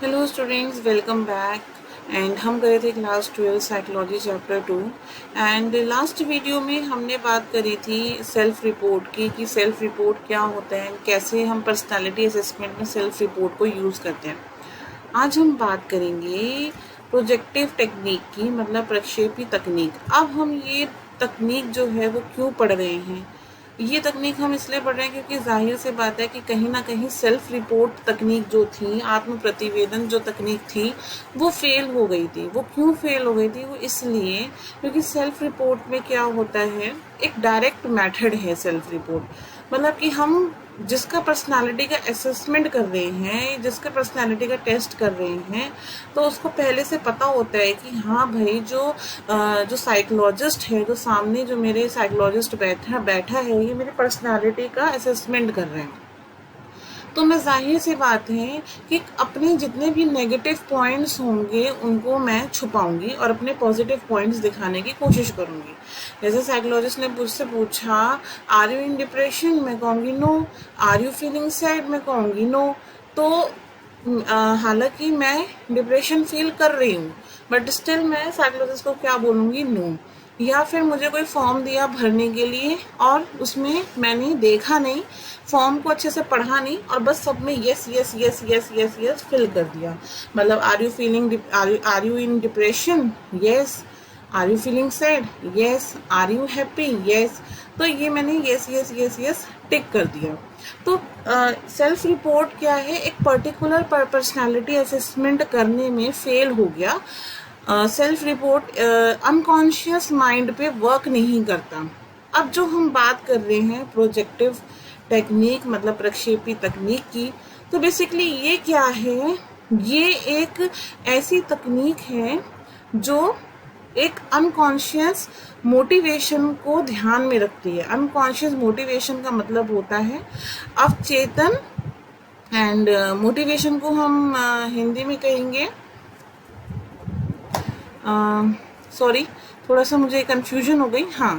Hello students, welcome back. And हम गए थे class 12 psychology chapter 2। And last video में हमने बात करी थी सेल्फ रिपोर्ट की कि सेल्फ रिपोर्ट क्या होता है, कैसे हम पर्सनालिटी असेसमेंट में सेल्फ रिपोर्ट को यूज़ करते हैं। आज हम बात करेंगे प्रोजेक्टिव टेक्निक की, मतलब प्रक्षेपी तकनीक। अब हम ये तकनीक जो है वो क्यों पढ़ रहे हैं, ये तकनीक हम इसलिए पढ़ रहे हैं क्योंकि जाहिर सी बात है कि कहीं ना कहीं सेल्फ रिपोर्ट तकनीक जो थी, आत्म प्रतिवेदन जो तकनीक थी, वो फेल हो गई थी। वो क्यों फेल हो गई थी? वो इसलिए क्योंकि सेल्फ रिपोर्ट में क्या होता है, एक डायरेक्ट मेथड है सेल्फ रिपोर्ट। मतलब कि हम जिसका पर्सनालिटी का असेसमेंट कर रहे हैं, जिसका पर्सनालिटी का टेस्ट कर रहे हैं, तो उसको पहले से पता होता है कि हाँ भाई, जो साइकोलॉजिस्ट है, जो सामने जो मेरे साइकोलॉजिस्ट बैठा है, ये मेरी पर्सनालिटी का असेसमेंट कर रहे हैं। तो मैं जाहिर सी बात है कि अपने जितने भी नेगेटिव पॉइंट्स होंगे उनको मैं छुपाऊंगी और अपने पॉजिटिव पॉइंट्स दिखाने की कोशिश करूंगी। जैसे साइकोलॉजिस्ट ने मुझसे पूछा, आर यू इन डिप्रेशन? मैं कहूँगी no. Are you feeling sad? मैं कहूँगी नो। तो हालांकि मैं डिप्रेशन फील कर रही हूँ, बट स्टिल मैं साइकोलॉजिस्ट को क्या बोलूँगी? नो। या फिर मुझे कोई फॉर्म दिया भरने के लिए और उसमें मैंने देखा नहीं, फॉर्म को अच्छे से पढ़ा नहीं और बस सब में yes yes yes yes yes yes fill कर दिया। मतलब are you feeling, are you in depression? Yes. Are you feeling sad? Yes. Are you happy? Yes. तो ये मैंने yes yes yes yes tick कर दिया। तो सेल्फ रिपोर्ट क्या है, एक पर्टिकुलर पर्सनालिटी असेसमेंट करने में फेल हो गया। सेल्फ रिपोर्ट अनकॉन्शियस माइंड पे वर्क नहीं करता। अब जो हम बात कर रहे हैं प्रोजेक्टिव टेक्निक, मतलब प्रक्षेपी तकनीक की, तो बेसिकली ये क्या है, ये एक ऐसी तकनीक है जो एक अनकॉन्शियस मोटिवेशन को ध्यान में रखती है। अनकॉन्शियस मोटिवेशन का मतलब होता है अवचेतन, एंड मोटिवेशन को हम हिंदी में कहेंगे, सॉरी थोड़ा सा मुझे कंफ्यूजन हो गई। हाँ,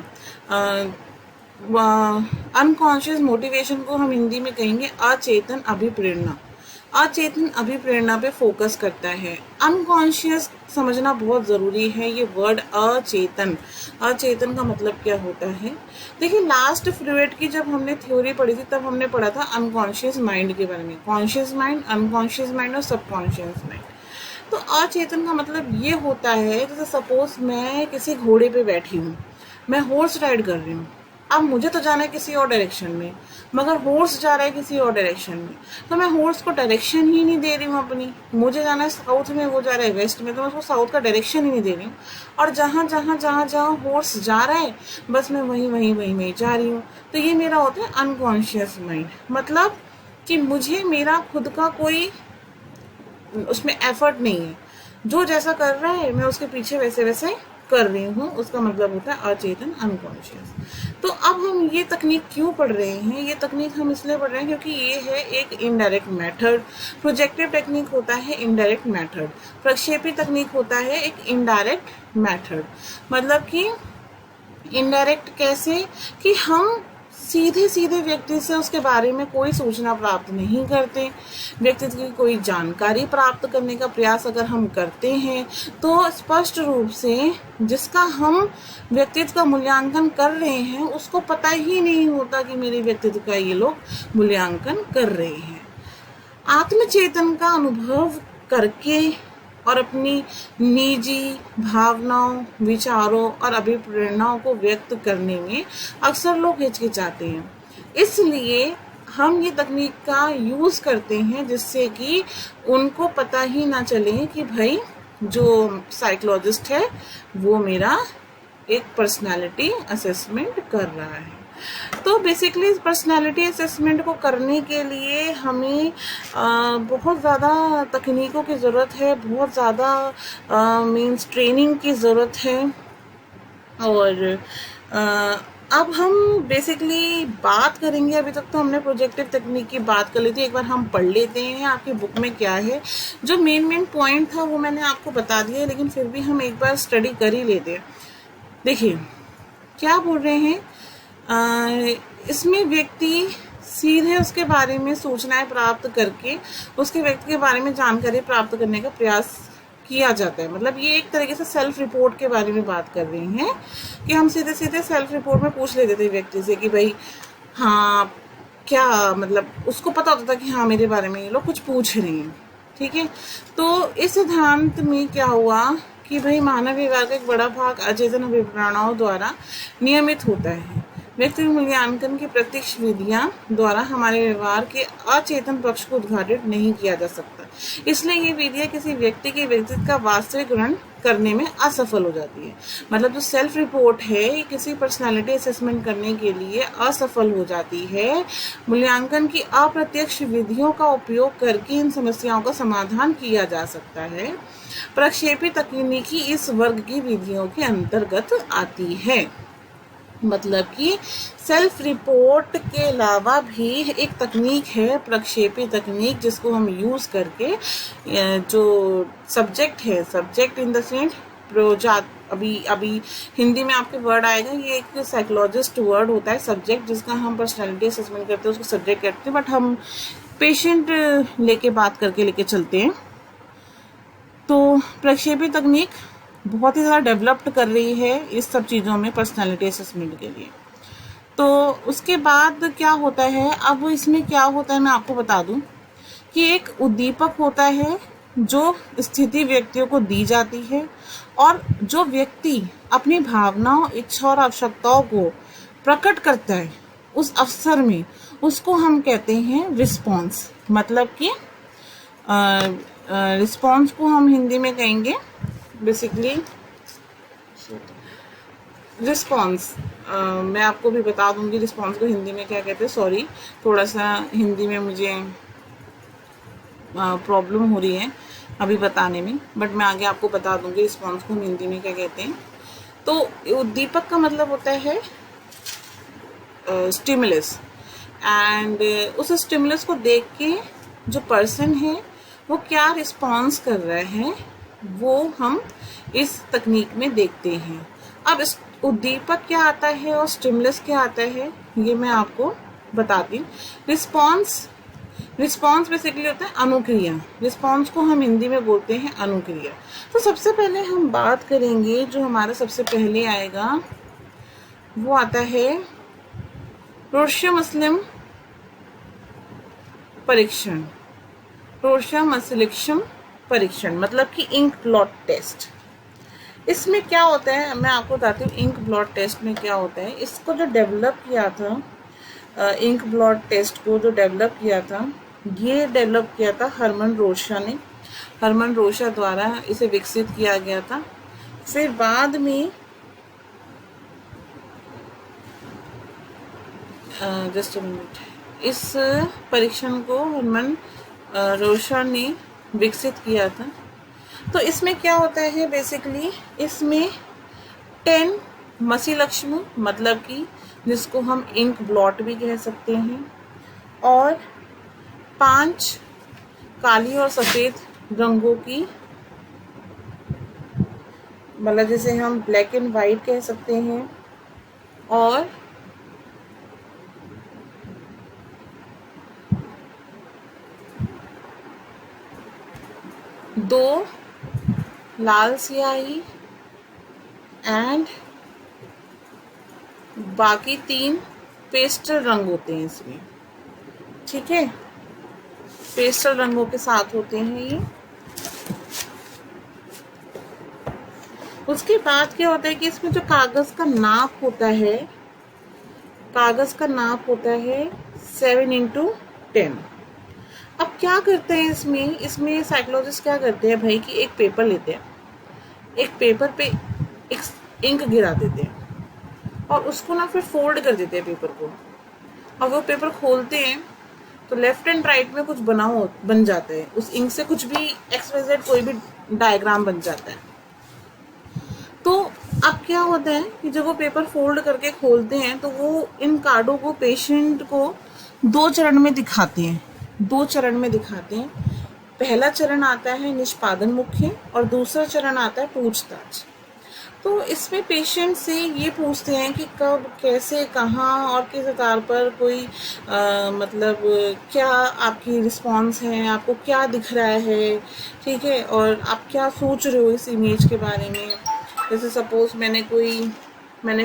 अनकॉन्शियस मोटिवेशन को हम हिंदी में कहेंगे अचेतन अभिप्रेरणा। अचेतन अभिप्रेरणा पे फोकस करता है। अनकॉन्शियस समझना बहुत ज़रूरी है, ये वर्ड अचेतन। अचेतन का मतलब क्या होता है? देखिए, लास्ट पीरियड की जब हमने थ्योरी पढ़ी थी तब हमने पढ़ा था अनकॉन्शियस माइंड के बारे में। कॉन्शियस माइंड, अनकॉन्शियस माइंड और सबकॉन्शियस माइंड। तो अचेतन का मतलब ये होता है, जैसे सपोज मैं किसी घोड़े पे बैठी हूँ, मैं हॉर्स राइड कर रही हूँ। अब मुझे तो जाना है किसी और डायरेक्शन में, मगर हॉर्स जा रहा है किसी और डायरेक्शन में, तो मैं हॉर्स को डायरेक्शन ही नहीं दे रही हूँ अपनी। मुझे जाना है साउथ में, वो जा रहा है वेस्ट में, तो मैं उसको साउथ का डायरेक्शन ही नहीं दे रही हूँ। और जहाँ जहाँ जहाँ जहाँ हॉर्स जा रहा है, बस मैं वहीं वहीं वहीं वहीं जा रही हूँ। तो ये मेरा होता है अनकॉन्शियस माइंड। मतलब कि मुझे मेरा खुद का कोई उसमें एफर्ट नहीं है, जो जैसा कर रहा है मैं उसके पीछे वैसे वैसे कर रही हूँ, उसका मतलब होता है अचेतन, अनकॉन्शियस। तो अब हम ये तकनीक क्यों पढ़ रहे हैं? ये तकनीक हम इसलिए पढ़ रहे हैं क्योंकि ये है एक इनडायरेक्ट मेथड। प्रोजेक्टिव टेक्निक होता है इनडायरेक्ट मेथड, प्रक्षेपी तकनीक होता है एक इनडायरेक्ट मेथड। मतलब कि इनडायरेक्ट कैसे, कि हम सीधे सीधे व्यक्ति से उसके बारे में कोई सूचना प्राप्त नहीं करते। व्यक्तित्व की कोई जानकारी प्राप्त करने का प्रयास अगर हम करते हैं तो स्पष्ट रूप से जिसका हम व्यक्तित्व का मूल्यांकन कर रहे हैं उसको पता ही नहीं होता कि मेरे व्यक्तित्व का ये लोग मूल्यांकन कर रहे हैं। आत्मचेतन का अनुभव करके और अपनी निजी भावनाओं, विचारों और अभिप्रेरणाओं को व्यक्त करने में अक्सर लोग हिचकिचाते हैं। इसलिए हम ये तकनीक का यूज़ करते हैं जिससे कि उनको पता ही ना चले कि भाई जो साइकोलॉजिस्ट है वो मेरा एक पर्सनालिटी असेसमेंट कर रहा है। तो बेसिकली पर्सनालिटी असेसमेंट को करने के लिए हमें बहुत ज़्यादा तकनीकों की ज़रूरत है, बहुत ज़्यादा मीन्स ट्रेनिंग की ज़रूरत है। और अब हम बेसिकली बात करेंगे, अभी तक तो हमने प्रोजेक्टिव तकनीक की बात कर ली थी, एक बार हम पढ़ लेते हैं आपकी बुक में क्या है। जो मेन पॉइंट था वो मैंने आपको बता दिया, लेकिन फिर भी हम एक बार स्टडी कर ही लेते हैं। देखिए क्या बोल रहे हैं, इसमें व्यक्ति सीधे उसके बारे में सूचनाएं प्राप्त करके उसके व्यक्ति के बारे में जानकारी प्राप्त करने का प्रयास किया जाता है। मतलब ये एक तरीके से सेल्फ रिपोर्ट के बारे में बात कर रही हैं कि हम सीधे सीधे सेल्फ रिपोर्ट में पूछ लेते थे व्यक्ति से कि भाई हाँ क्या, मतलब उसको पता होता था कि हाँ मेरे बारे में ये लोग कुछ पूछ रहे हैं। ठीक है, तो इस सिद्धांत में क्या हुआ कि भाई मानव व्यवहार का एक बड़ा भाग अचेतन अभिप्रेरणाओं द्वारा नियमित होता है। व्यक्तिगत मूल्यांकन की प्रत्यक्ष विधियां द्वारा हमारे व्यवहार के अचेतन पक्ष को उद्घाटित नहीं किया जा सकता, इसलिए ये विधियां किसी व्यक्ति के व्यक्तित्व का वास्तविक ग्रहण करने में असफल हो जाती है। मतलब जो सेल्फ रिपोर्ट है ये किसी पर्सनालिटी असेसमेंट करने के लिए असफल हो जाती है। मूल्यांकन की अप्रत्यक्ष विधियों का उपयोग करके इन समस्याओं का समाधान किया जा सकता है। प्रक्षेपी तकनीकी इस वर्ग की विधियों के अंतर्गत आती है। मतलब कि सेल्फ रिपोर्ट के अलावा भी एक तकनीक है प्रक्षेपी तकनीक, जिसको हम यूज़ करके जो सब्जेक्ट है, सब्जेक्ट इन द सेंस प्रोजात, अभी हिंदी में आपके वर्ड आएगा, ये एक साइकोलॉजिस्ट वर्ड होता है सब्जेक्ट, जिसका हम पर्सनालिटी असेसमेंट करते हैं उसको सब्जेक्ट कहते हैं, बट हम पेशेंट लेके बात करके लेके चलते हैं। तो प्रक्षेपी तकनीक बहुत ही ज़्यादा डेवलप्ड कर रही है इस सब चीज़ों में पर्सनालिटी असेसमेंट के लिए। तो उसके बाद क्या होता है, अब इसमें क्या होता है मैं आपको बता दूं कि एक उद्दीपक होता है जो स्थिति व्यक्तियों को दी जाती है, और जो व्यक्ति अपनी भावनाओं, इच्छा और आवश्यकताओं को प्रकट करता है उस अवसर में, उसको हम कहते हैं रिस्पॉन्स। मतलब कि रिस्पॉन्स को हम हिंदी में कहेंगे बेसिकली रिस्पॉन्स। मैं आपको भी बता दूंगी रिस्पॉन्स को हिंदी में क्या कहते हैं। सॉरी, थोड़ा सा हिंदी में मुझे प्रॉब्लम हो रही है अभी बताने में, बट मैं आगे आपको बता दूंगी रिस्पॉन्स को हम हिंदी में क्या कहते हैं। तो उद्दीपक का मतलब होता है स्टिमुलस, एंड उस स्टिमुलस को देख के जो पर्सन है वो क्या रिस्पॉन्स कर रहा है वो हम इस तकनीक में देखते हैं। अब इस उद्दीपक क्या आता है और स्टिमुलस क्या आता है ये मैं आपको बताती हूँ। रिस्पॉन्स बेसिकली होता है अनुक्रिया। रिस्पॉन्स को हम हिंदी में बोलते हैं अनुक्रिया। तो सबसे पहले हम बात करेंगे, जो हमारा सबसे पहले आएगा वो आता है रोर्शमसलिम परीक्षण। रोर्शमसलिम परीक्षण मतलब कि इंक ब्लॉट टेस्ट। इसमें क्या होता है मैं आपको बताती हूँ। इंक ब्लॉट टेस्ट में क्या होता है, इसको जो डेवलप किया था, इंक ब्लॉट टेस्ट को जो डेवलप किया था, ये डेवलप किया था हरमन रोशा ने। हरमन रोशा द्वारा इसे विकसित किया गया था। फिर बाद में जस्ट मिनट, इस परीक्षण को हरमन रोशा ने विकसित किया था। तो इसमें क्या होता है बेसिकली, इसमें 10 मसीलक्ष्म मतलब कि जिसको हम इंक ब्लॉट भी कह सकते हैं, और 5 काली और सफ़ेद रंगों की, मतलब जिसे हम ब्लैक एंड वाइट कह सकते हैं, और 2 लाल स्याही एंड बाकी 3 पेस्टल रंग होते हैं इसमें। ठीक है, पेस्टल रंगों के साथ होते हैं ये। उसके बाद क्या होता है कि इसमें जो कागज का नाप होता है, कागज का नाप होता है 7x10। अब क्या करते हैं इसमें साइकोलॉजिस्ट क्या करते हैं भाई कि एक पेपर लेते हैं, एक पेपर पे एक इंक गिरा देते हैं और उसको ना फिर फोल्ड कर देते हैं पेपर को, और वो पेपर खोलते हैं तो लेफ्ट एंड राइट में कुछ बन जाता है उस इंक से, कुछ भी XYZ कोई भी डायग्राम बन जाता है। तो अब क्या होता है कि जब वो पेपर फोल्ड करके खोलते हैं तो वो इन कार्डों को पेशेंट को 2 चरण में दिखाते हैं। 2 चरण में दिखाते हैं। पहला चरण आता है निष्पादन मुख्य और दूसरा चरण आता है पूछताछ। तो इसमें पेशेंट से ये पूछते हैं कि कब, कैसे, कहाँ और किस आधार पर कोई मतलब क्या आपकी रिस्पॉन्स है, आपको क्या दिख रहा है, ठीक है, और आप क्या सोच रहे हो इस इमेज के बारे में। जैसे सपोज मैंने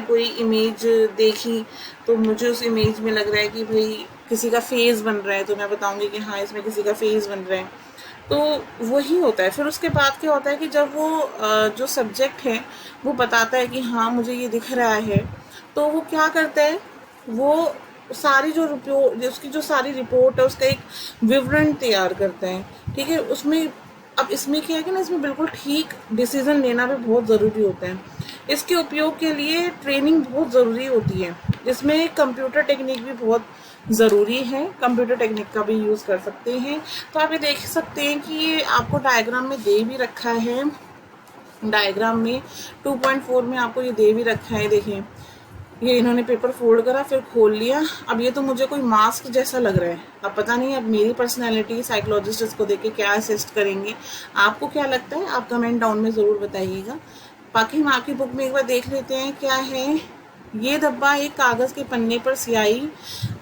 कोई इमेज देखी, तो मुझे उस इमेज में लग रहा है कि भाई किसी का फेस बन रहा है, तो मैं बताऊंगी कि हाँ इसमें किसी का फेस बन रहा है। तो वही होता है। फिर उसके बाद क्या होता है कि जब वो जो सब्जेक्ट है वो बताता है कि हाँ मुझे ये दिख रहा है, तो वो क्या करता है, वो सारी जो रिपोर्ट, उसकी जो सारी रिपोर्ट है उसका एक विवरण तैयार करता है, ठीक है। उसमें अब इसमें क्या है कि ना, इसमें बिल्कुल ठीक डिसीजन लेना भी बहुत ज़रूरी होता है। इसके उपयोग के लिए ट्रेनिंग बहुत ज़रूरी होती है, जिसमें कंप्यूटर टेक्निक भी बहुत ज़रूरी है। कंप्यूटर टेक्निक का भी यूज़ कर सकते हैं। तो आप ये देख सकते हैं कि ये आपको डायग्राम में दे भी रखा है। डायग्राम में 2.4 में आपको ये दे भी रखा है। देखिए, ये इन्होंने पेपर फोल्ड करा, फिर खोल लिया। अब ये तो मुझे कोई मास्क जैसा लग रहा है। अब पता नहीं अब मेरी पर्सनैलिटी साइकोलॉजिस्ट इसको देख के क्या असिस्ट करेंगे। आपको क्या लगता है, आप कमेंट डाउन में ज़रूर बताइएगा। बाकी हम आपकी बुक में एक बार देख लेते हैं क्या है। ये डब्बा एक कागज़ के पन्ने पर स्याही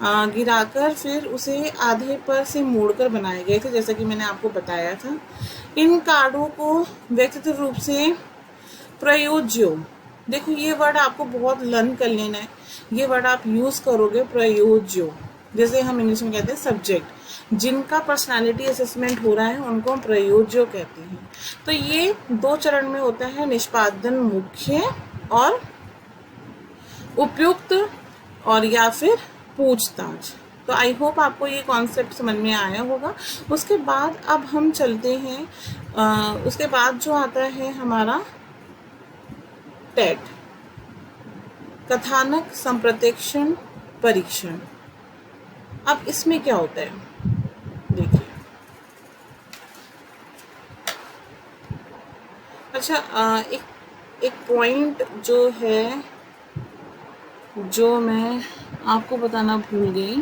गिराकर फिर उसे आधे पर से मोड़कर बनाए गए थे, जैसा कि मैंने आपको बताया था। इन कार्डों को व्यक्तिगत रूप से प्रयोज्यो, देखो ये वर्ड आपको बहुत लर्न कर लेना है। ये वर्ड आप यूज़ करोगे, प्रयोज्यो, जैसे हम इंग्लिश में कहते हैं सब्जेक्ट। जिनका पर्सनालिटी असेसमेंट हो रहा है उनको हम प्रयोज्यो कहते हैं। तो ये 2 चरण में होता है, निष्पादन मुख्य और उपयुक्त, और या फिर पूछताछ। तो आई होप आपको ये कॉन्सेप्ट समझ में आया होगा। उसके बाद अब हम चलते हैं, उसके बाद जो आता है हमारा टेट, कथानक संप्रत्यक्षण परीक्षण। अब इसमें क्या होता है, देखिए। अच्छा, एक पॉइंट जो है, जो मैं आपको बताना भूल गई।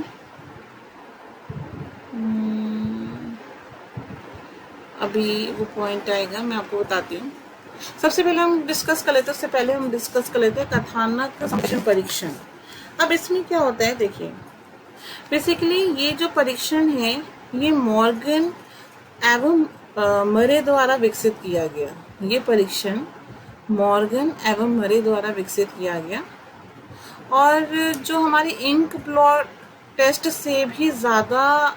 अभी वो पॉइंट आएगा, मैं आपको बताती हूँ। सबसे पहले हम डिस्कस कर लेते हैं, उससे पहले हम डिस्कस कर लेते हैं कथानक संप्रत्यक्षण परीक्षण। अब इसमें क्या होता है, देखिए, बेसिकली ये जो परीक्षण है ये मॉर्गन एवं मरे द्वारा विकसित किया गया। ये परीक्षण मॉर्गन एवं मरे द्वारा विकसित किया गया, और जो हमारी इंक ब्लॉट टेस्ट से भी ज़्यादा,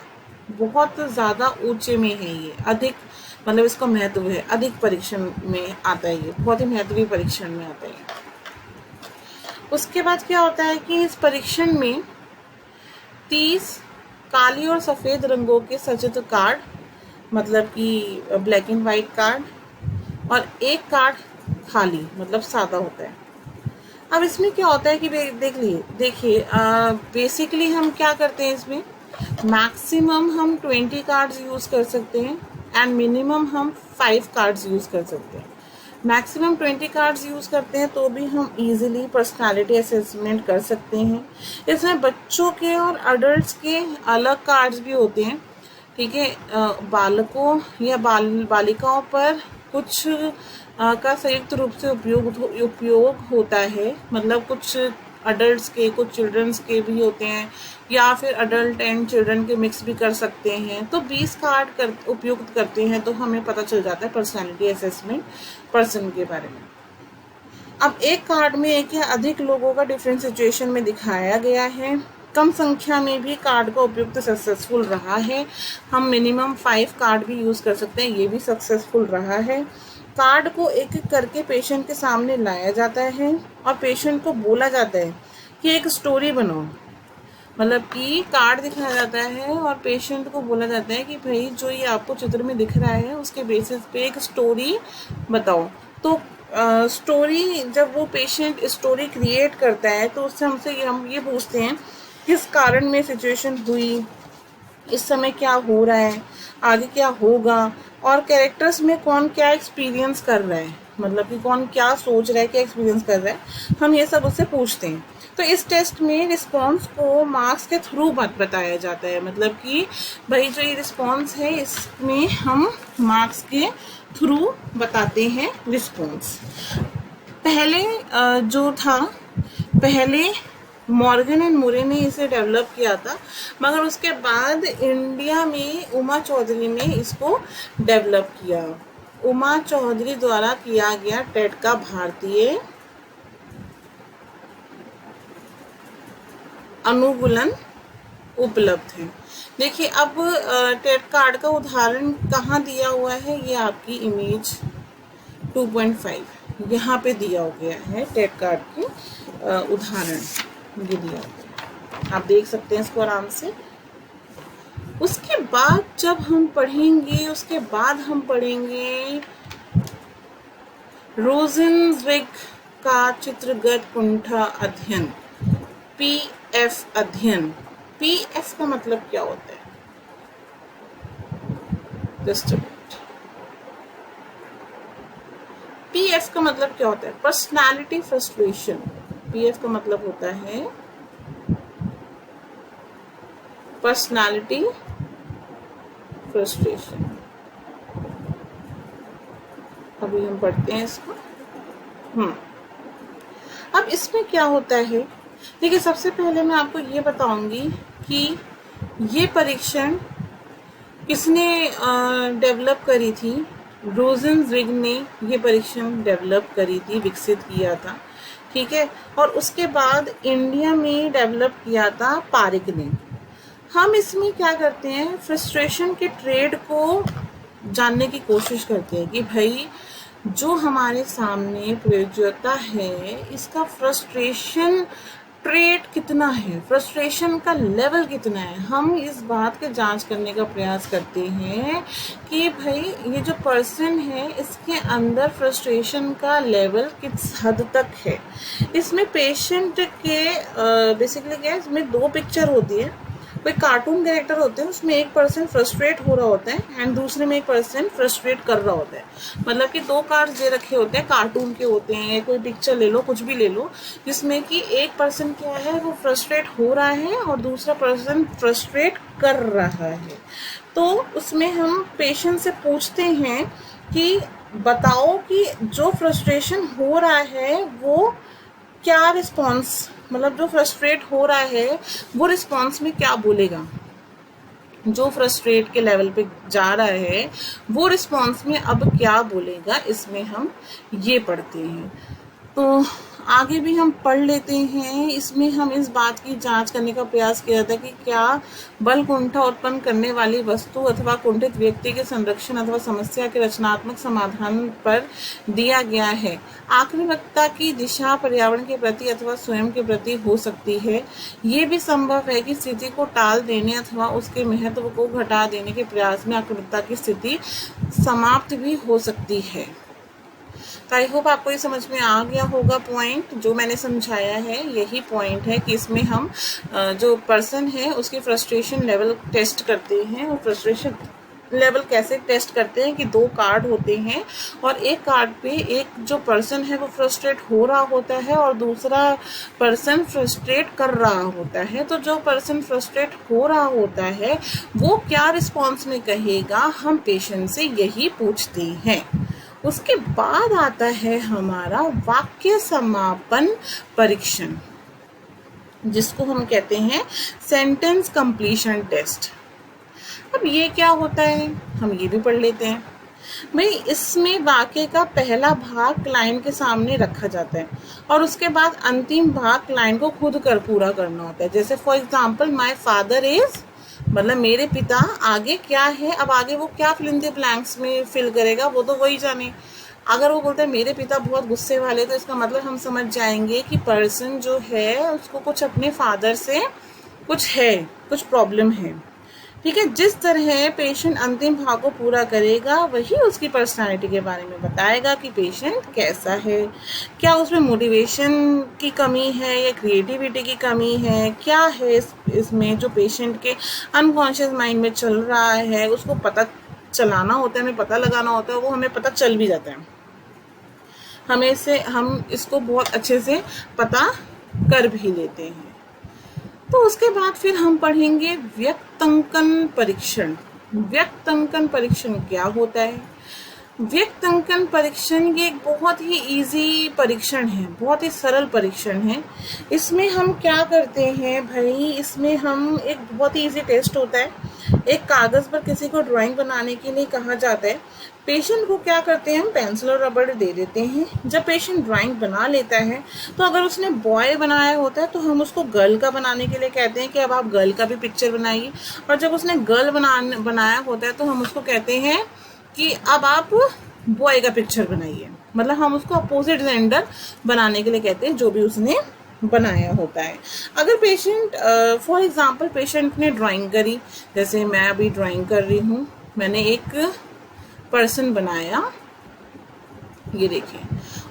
बहुत ज़्यादा ऊंचे में है ये, अधिक, मतलब इसका महत्व है, अधिक परीक्षण में आता है, ये बहुत ही महत्वपूर्ण परीक्षण में आता है। उसके बाद क्या होता है कि इस परीक्षण में 30 काली और सफ़ेद रंगों के सचित्र कार्ड, मतलब कि ब्लैक एंड वाइट कार्ड, और एक कार्ड खाली, मतलब सादा होता है। अब इसमें क्या होता है कि देखिए बेसिकली हम क्या करते हैं, इसमें मैक्सिमम हम 20 कार्ड्स यूज़ कर सकते हैं एंड मिनिमम हम 5 कार्ड्स यूज़ कर सकते हैं। मैक्सिमम 20 कार्ड्स यूज़ करते हैं तो भी हम इजीली पर्सनालिटी असेसमेंट कर सकते हैं। इसमें बच्चों के और अडल्ट्स के अलग कार्ड्स भी होते हैं, ठीक है। बालकों या बालिकाओं पर कुछ का संयुक्त रूप से उपयोग होता है, मतलब कुछ अडल्ट्स के, कुछ चिल्ड्रंस के भी होते हैं, या फिर अडल्ट एंड चिल्ड्रन के मिक्स भी कर सकते हैं। तो 20 कार्ड उपयुक्त करते हैं, तो हमें पता चल जाता है पर्सनालिटी असेसमेंट पर्सन के बारे में। अब एक कार्ड में एक या अधिक लोगों का डिफरेंट सिचुएशन में दिखाया गया है। कम संख्या में भी कार्ड का उपयुक्त सक्सेसफुल रहा है। हम मिनिमम 5 कार्ड भी यूज़ कर सकते हैं, ये भी सक्सेसफुल रहा है। कार्ड को एक एक करके पेशेंट के सामने लाया जाता है और पेशेंट को बोला जाता है कि एक स्टोरी बनाओ, मतलब कि कार्ड दिखाया जाता है और पेशेंट को बोला जाता है कि भाई जो ये आपको चित्र में दिख रहा है उसके बेसिस पे एक स्टोरी बताओ। तो स्टोरी, जब वो पेशेंट स्टोरी क्रिएट करता है तो उससे हम ये पूछते हैं किस कारण में सिचुएशन हुई, इस समय क्या हो रहा है, आगे क्या होगा, और कैरेक्टर्स में कौन क्या एक्सपीरियंस कर रहा है, मतलब कि कौन क्या सोच रहा है, क्या एक्सपीरियंस कर रहा है, हम ये सब उससे पूछते हैं। तो इस टेस्ट में रिस्पॉन्स को मार्क्स के थ्रू बताया जाता है, मतलब कि भाई जो ये रिस्पॉन्स है इसमें हम मार्क्स के थ्रू बताते हैं रिस्पॉन्स। पहले जो था, पहले मॉर्गन एंड मुरे ने इसे डेवलप किया था, मगर उसके बाद इंडिया में उमा चौधरी ने इसको डेवलप किया। उमा चौधरी द्वारा किया गया टेट का भारतीय अनुकूलन उपलब्ध है। देखिए अब टेट कार्ड का उदाहरण कहाँ दिया हुआ है, ये आपकी इमेज 2.5 यहाँ पे दिया हो गया है। टेट कार्ड के उदाहरण ये दिया हुआ है, आप देख सकते हैं इसको आराम से। उसके बाद जब हम पढ़ेंगे, उसके बाद हम पढ़ेंगे रोजेनज़्विग का चित्रगत कुंठा अध्ययन, पीएफ अध्ययन। पीएफ का मतलब क्या होता है? जस्ट पीएफ का मतलब क्या होता है? Personality frustration. पीएफ का मतलब होता है पर्सनालिटी फ्रस्ट्रेशन। अभी हम पढ़ते हैं इसको। अब इसमें क्या होता है, देखिए सबसे पहले मैं आपको ये बताऊंगी कि ये परीक्षण किसने डेवलप करी थी। रोजेनज़्विग ने ये परीक्षण डेवलप करी थी, विकसित किया था, ठीक है। और उसके बाद इंडिया में डेवलप किया था पारिक ने। हम इसमें क्या करते हैं, फ्रस्ट्रेशन के ट्रेड को जानने की कोशिश करते हैं कि भाई जो हमारे सामने प्रतियोगिता है इसका फ्रस्ट्रेशन ट्रेड कितना है, फ्रस्ट्रेशन का लेवल कितना है। हम इस बात के जांच करने का प्रयास करते हैं कि भाई ये जो पर्सन है इसके अंदर फ्रस्ट्रेशन का लेवल किस हद तक है। इसमें पेशेंट के बेसिकली क्या है, इसमें दो पिक्चर होती है। कोई कार्टून कैरेक्टर होते हैं, उसमें एक पर्सन फ्रस्ट्रेट हो रहा होता है एंड दूसरे में एक पर्सन फ्रस्ट्रेट कर रहा होता है। मतलब कि दो कार्ड्स ये रखे होते हैं, कार्टून के होते हैं, कोई पिक्चर ले लो, कुछ भी ले लो, जिसमें कि एक पर्सन क्या है वो फ्रस्ट्रेट हो रहा है और दूसरा पर्सन फ्रस्ट्रेट कर रहा है। तो उसमें हम पेशेंट से पूछते हैं कि बताओ कि जो फ्रस्ट्रेशन हो रहा है वो क्या रिस्पॉन्स, मतलब जो फ्रस्ट्रेट हो रहा है वो रिस्पॉन्स में क्या बोलेगा। जो फ्रस्ट्रेट के लेवल पे जा रहा है वो रिस्पॉन्स में अब क्या बोलेगा, इसमें हम ये पढ़ते हैं। तो आगे भी हम पढ़ लेते हैं। इसमें हम इस बात की जांच करने का प्रयास किया था कि क्या बल कुंठा उत्पन्न करने वाली वस्तु अथवा कुंठित व्यक्ति के संरक्षण अथवा समस्या के रचनात्मक समाधान पर दिया गया है। आक्रामकता की दिशा पर्यावरण के प्रति अथवा स्वयं के प्रति हो सकती है। ये भी संभव है कि स्थिति को टाल देने अथवा उसके महत्व को घटा देने के प्रयास में आक्रामकता की स्थिति समाप्त भी हो सकती है। तो आई होप आपको ये समझ में आ गया होगा। पॉइंट जो मैंने समझाया है यही पॉइंट है कि इसमें हम जो पर्सन है उसकी फ्रस्ट्रेशन लेवल टेस्ट करते हैं। और फ्रस्ट्रेशन लेवल कैसे टेस्ट करते हैं कि दो कार्ड होते हैं और एक कार्ड पे एक जो पर्सन है वो फ्रस्ट्रेट हो रहा होता है और दूसरा पर्सन फ्रस्ट्रेट कर रहा होता है। तो जो पर्सन फ्रस्ट्रेट हो रहा होता है वो क्या रिस्पॉन्स में कहेगा, हम पेशेंट से यही पूछते हैं। उसके बाद आता है हमारा वाक्य समापन परीक्षण, जिसको हम कहते हैं सेंटेंस कंप्लीशन टेस्ट। अब ये क्या होता है हम ये भी पढ़ लेते हैं। भाई इसमें वाक्य का पहला भाग क्लाइंट के सामने रखा जाता है और उसके बाद अंतिम भाग क्लाइंट को खुद कर पूरा करना होता है। जैसे for example my father is, मतलब मेरे पिता, आगे क्या है, अब आगे वो क्या फिल इन द ब्लैंक्स में फिल करेगा वो तो वही जाने। अगर वो बोलता है मेरे पिता बहुत गुस्से वाले, तो इसका मतलब हम समझ जाएंगे कि पर्सन जो है उसको कुछ अपने फादर से कुछ है, कुछ प्रॉब्लम है, ठीक है। जिस तरह पेशेंट अंतिम भाग को पूरा करेगा वही उसकी पर्सनालिटी के बारे में बताएगा कि पेशेंट कैसा है, क्या उसमें मोटिवेशन की कमी है या क्रिएटिविटी की कमी है, क्या है इसमें जो पेशेंट के अनकॉन्शियस माइंड में चल रहा है। उसको पता चलाना होता है, हमें पता लगाना होता है, वो हमें पता चल भी जाता है, हम इसको बहुत अच्छे से पता कर भी लेते हैं। तो उसके बाद फिर हम पढ़ेंगे व्यक्तांकन परीक्षण। व्यक्तांकन परीक्षण क्या होता है? व्यक्तांकन परीक्षण ये एक बहुत ही इजी परीक्षण है, बहुत ही सरल परीक्षण है। इसमें हम क्या करते हैं भाई, इसमें हम एक बहुत ही इजी टेस्ट होता है। एक कागज़ पर किसी को ड्राइंग बनाने के लिए कहा जाता है। पेशेंट को क्या करते हैं, हम पेंसिल और रबड़ दे देते हैं। जब पेशेंट ड्राइंग बना लेता है तो अगर उसने बॉय बनाया होता है तो हम उसको गर्ल का बनाने के लिए कहते हैं कि अब आप गर्ल का भी पिक्चर बनाइए। और जब उसने गर्ल बनाया होता है तो हम उसको कहते हैं कि अब आप बॉय का पिक्चर बनाइए। मतलब हम उसको अपोजिट जेंडर बनाने के लिए कहते हैं जो भी उसने बनाया होता है। अगर पेशेंट फॉर एग्जांपल पेशेंट ने ड्राइंग करी, जैसे मैं अभी ड्राइंग कर रही हूँ, मैंने एक पर्सन बनाया, ये देखिए।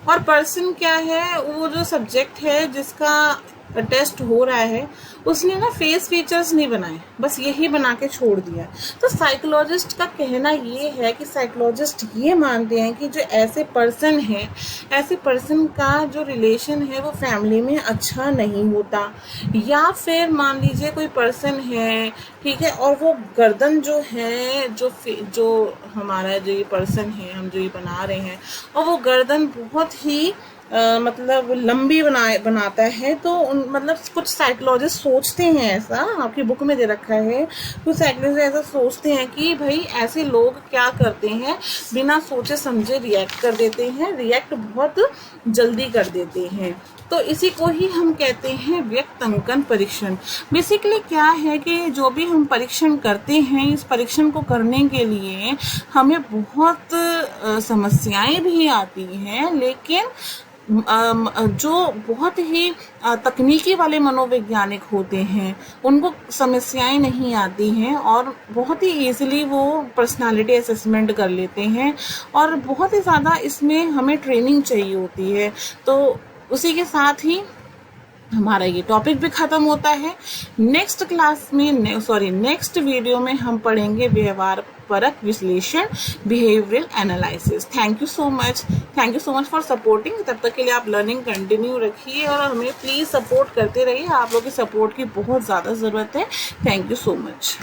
और पर्सन क्या है, वो जो सब्जेक्ट है जिसका टेस्ट हो रहा है उसने ना फेस फीचर्स नहीं बनाए, बस यही बना के छोड़ दिया। तो साइकोलॉजिस्ट का कहना ये है कि साइकोलॉजिस्ट ये मानते हैं कि जो ऐसे पर्सन है, ऐसे पर्सन का जो रिलेशन है वो फैमिली में अच्छा नहीं होता। या फिर मान लीजिए कोई पर्सन है, ठीक है, और वो गर्दन जो है, जो हमारा जो ये पर्सन है, हम जो ये बना रहे हैं, और वो गर्दन बहुत ही मतलब लंबी बनाता है। तो मतलब कुछ साइकोलॉजिस्ट सोचते हैं, ऐसा आपकी बुक में दे रखा है, कुछ साइकोलॉजिस्ट ऐसा सोचते हैं कि भाई ऐसे लोग क्या करते हैं, बिना सोचे समझे रिएक्ट कर देते हैं, रिएक्ट बहुत जल्दी कर देते हैं। तो इसी को ही हम कहते हैं व्यक्तांकन परीक्षण। बेसिकली क्या है कि जो भी हम परीक्षण करते हैं, इस परीक्षण को करने के लिए हमें बहुत समस्याएं भी आती हैं, लेकिन जो बहुत ही तकनीकी वाले मनोवैज्ञानिक होते हैं उनको समस्याएं नहीं आती हैं और बहुत ही इजीली वो पर्सनालिटी असेसमेंट कर लेते हैं। और बहुत ही ज़्यादा इसमें हमें ट्रेनिंग चाहिए होती है। तो उसी के साथ ही हमारा ये टॉपिक भी ख़त्म होता है। नेक्स्ट क्लास में नेक्स्ट वीडियो में हम पढ़ेंगे व्यवहार परक विश्लेषण, behavioural analysis. Thank you so much for supporting. तब तक के लिए आप लर्निंग कंटिन्यू रखिए और हमें प्लीज़ सपोर्ट करते रहिए। आप लोगों की सपोर्ट की बहुत ज़्यादा ज़रूरत है। Thank you so much.